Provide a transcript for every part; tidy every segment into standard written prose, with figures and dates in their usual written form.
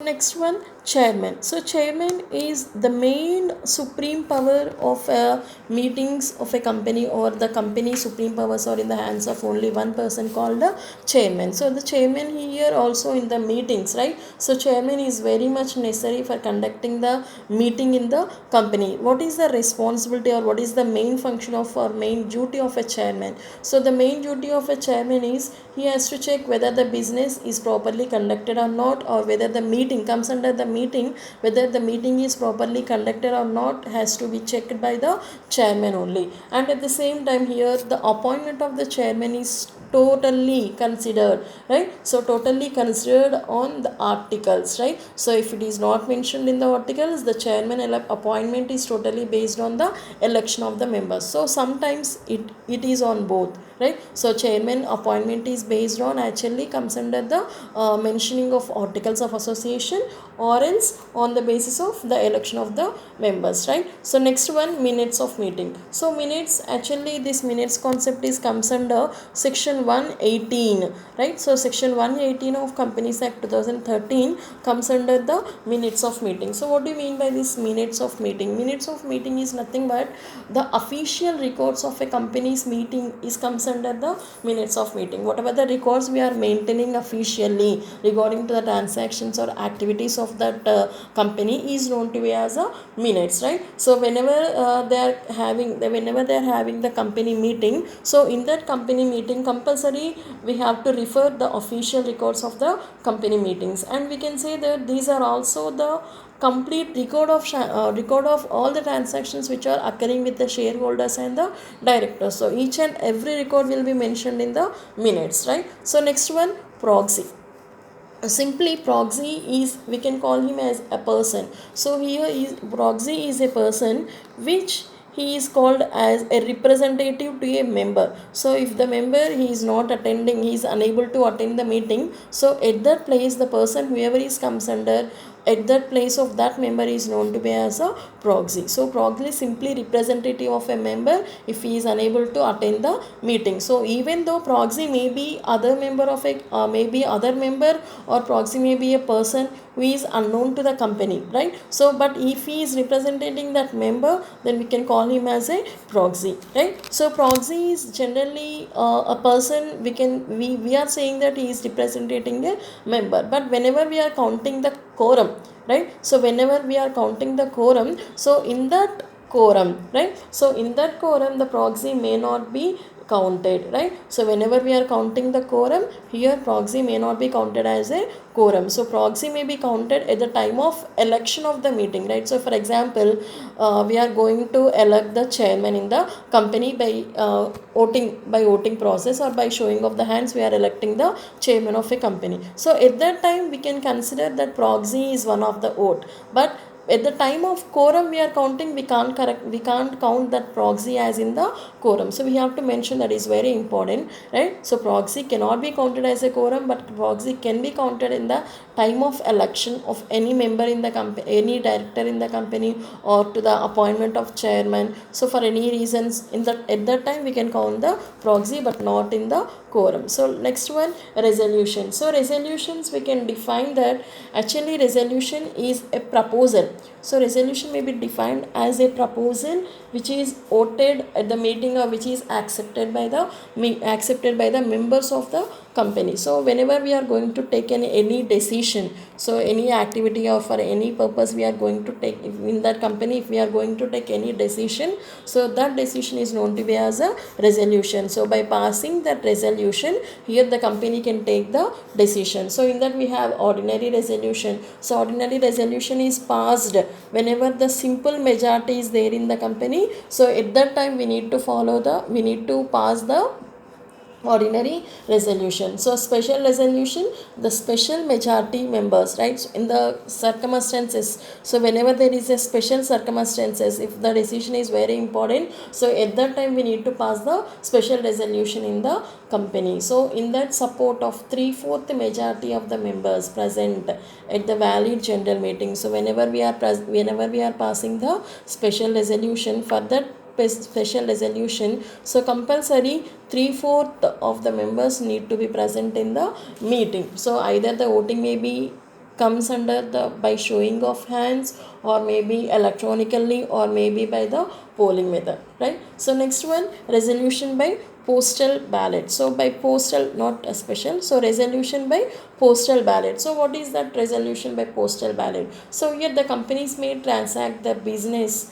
next one, chairman. So chairman is the main supreme power of meetings of a company, or the company supreme powers are in the hands of only one person called the chairman. So the chairman here also in the meetings, right? So chairman is very much necessary for conducting the meeting in the company. What is the responsibility, or what is the main function of, or main duty of a chairman? So the main duty of a chairman is he has to check whether the business is properly conducted or not, or whether the meeting comes under the meeting, whether the meeting is properly conducted or not has to be checked by the chairman only. And at the same time here, the appointment of the chairman is totally considered, right? So totally considered on the articles, right? So if it is not mentioned in the articles, the chairman appointment is totally based on the election of the members. So sometimes it is on both, right? So chairman appointment is based on, actually comes under the mentioning of articles of association, or else on the basis of the election of the members, right? So next one, minutes of meeting. So minutes, actually this minutes concept is comes under section 118, right? So section 118 of Companies Act 2013 comes under the minutes of meeting. So what do you mean by this minutes of meeting? Minutes of meeting is nothing but the official records of a company's meeting is comes under the minutes of meeting. Whatever the records we are maintaining officially regarding to the transactions or activities of that company is known to be as a minutes, right? So whenever whenever they are having the company meeting, so in that company meeting compulsory we have to refer the official records of the company meetings, and we can say that these are also the complete record of all the transactions which are occurring with the shareholders and the directors. So each and every record will be mentioned in the minutes, right? So next one, proxy. Simply proxy is, we can call him as a person. So here is proxy is a person which he is called as a representative to a member. So if the member he is not attending, he is unable to attend the meeting, so at that place the person whoever is comes under at that place of that member is known to be as a proxy. So proxy is simply representative of a member if he is unable to attend the meeting. So even though proxy may be other member of a maybe other member, or proxy may be a person who is unknown to the company, right? So but if he is representing that member, then we can call him as a proxy, right? So proxy is generally a person, we are saying that he is representing a member, but whenever we are counting the quorum, right? So whenever we are counting the quorum, so in that quorum, right? So in that quorum the proxy may not be counted, right? So whenever we are counting the quorum, here proxy may not be counted as a quorum. So proxy may be counted at the time of election of the meeting, right? So for example, we are going to elect the chairman in the company by voting process, or by showing of the hands we are electing the chairman of a company. So at that time we can consider that proxy is one of the vote, but at the time of quorum we are counting, we can't count that proxy as in the quorum. So we have to mention, that is very important, right? So proxy cannot be counted as a quorum, but proxy can be counted in the time of election of any member in the company, any director in the company, or to the appointment of chairman. So for any reasons in that, at that time we can count the proxy, but not in the quorum. So next one, resolution. So resolutions, we can define that actually resolution is a proposal. So resolution may be defined as a proposal which is voted at the meeting, or which is accepted by the members of the company. So whenever we are going to take any decision, so any activity or for any purpose we are going to take in that company, if we are going to take any decision, so that decision is known to be as a resolution. So by passing that resolution, here the company can take the decision. So in that we have ordinary resolution. So ordinary resolution is passed whenever the simple majority is there in the company. So at that time we need to pass the ordinary resolution. So special resolution, the special majority members, right? So in the circumstances, so whenever there is a special circumstances, if the decision is very important, so at that time we need to pass the special resolution in the company. So in that support of 3/4 majority of the members present at the valid general meeting. So whenever we are passing the special resolution for that special resolution, so compulsory 3/4 of the members need to be present in the meeting. So either the voting may be comes under the by showing of hands, or maybe electronically, or maybe by the polling method, right? So next one, resolution by postal ballot. So by postal, not a special, so resolution by postal ballot. So what is that resolution by postal ballot? So here the companies may transact the business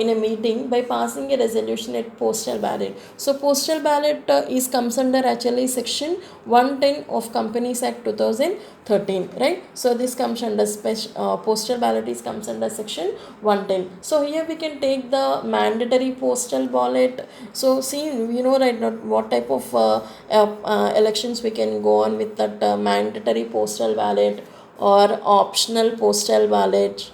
in a meeting by passing a resolution at postal ballot. So postal ballot is comes under actually section 110 of Companies Act 2013, right? So this comes under postal ballot is comes under section 110. So here we can take the mandatory postal ballot. So see, you know, right, not what type of elections we can go on with that mandatory postal ballot or optional postal ballot,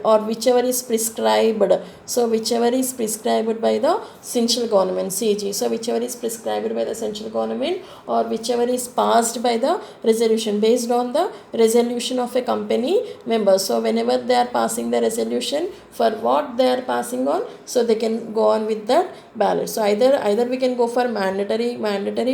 or whichever is prescribed. So whichever is prescribed by the central government, CG. So whichever is prescribed by the central government, or whichever is passed by the resolution, based on the resolution of a company member. So whenever they are passing the resolution for what they are passing on, so they can go on with that ballot. So either we can go for mandatory,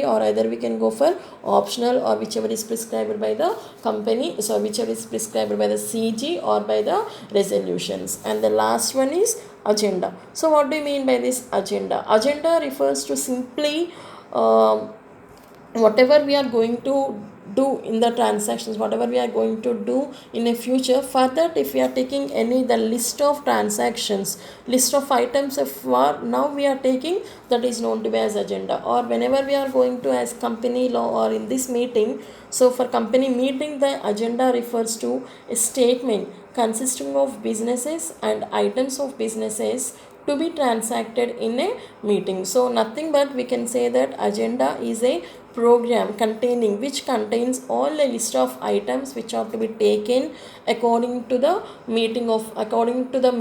or either we can go for optional, or whichever is prescribed by the company, so whichever is prescribed by the CG or by the resolutions. And the last one is agenda. So what do you mean by this agenda? Agenda refers to simply whatever we are going to do in the transactions, whatever we are going to do in a future. For that, if we are taking any the list of transactions, list of items, if now we are taking, that is known to be as agenda. Or whenever we are going to as company law or in this meeting, so for company meeting, the agenda refers to a statement consisting of businesses and items of businesses to be transacted in a meeting. So nothing but we can say that agenda is a program containing, which contains all a list of items which are to be taken according to the meeting according to the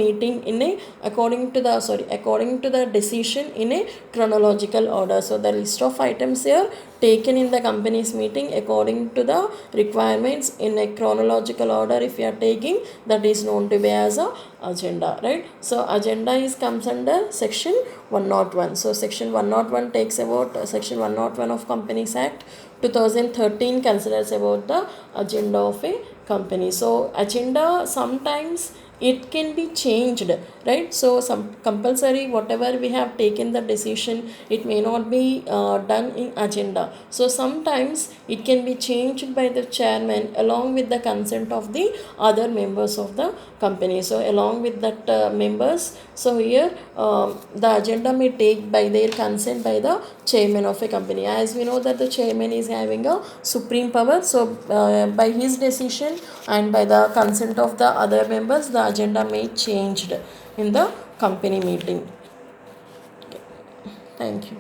decision in a chronological order. So the list of items here taken in the company's meeting according to the requirements in a chronological order, if you are taking, that is known to be as a agenda, right? So agenda is comes under section 101. So section 101 takes about section 101 of Companies Act 2013 considers about the agenda of a company. So agenda sometimes it can be changed, right? So some compulsory whatever we have taken the decision, it may not be done in agenda. So sometimes it can be changed by the chairman along with the consent of the other members of the company. So along with that members, so here the agenda may take by their consent by the chairman of a company. As we know that the chairman is having a supreme power, so by his decision and by the consent of the other members, the agenda may changed in the company meeting. Thank you.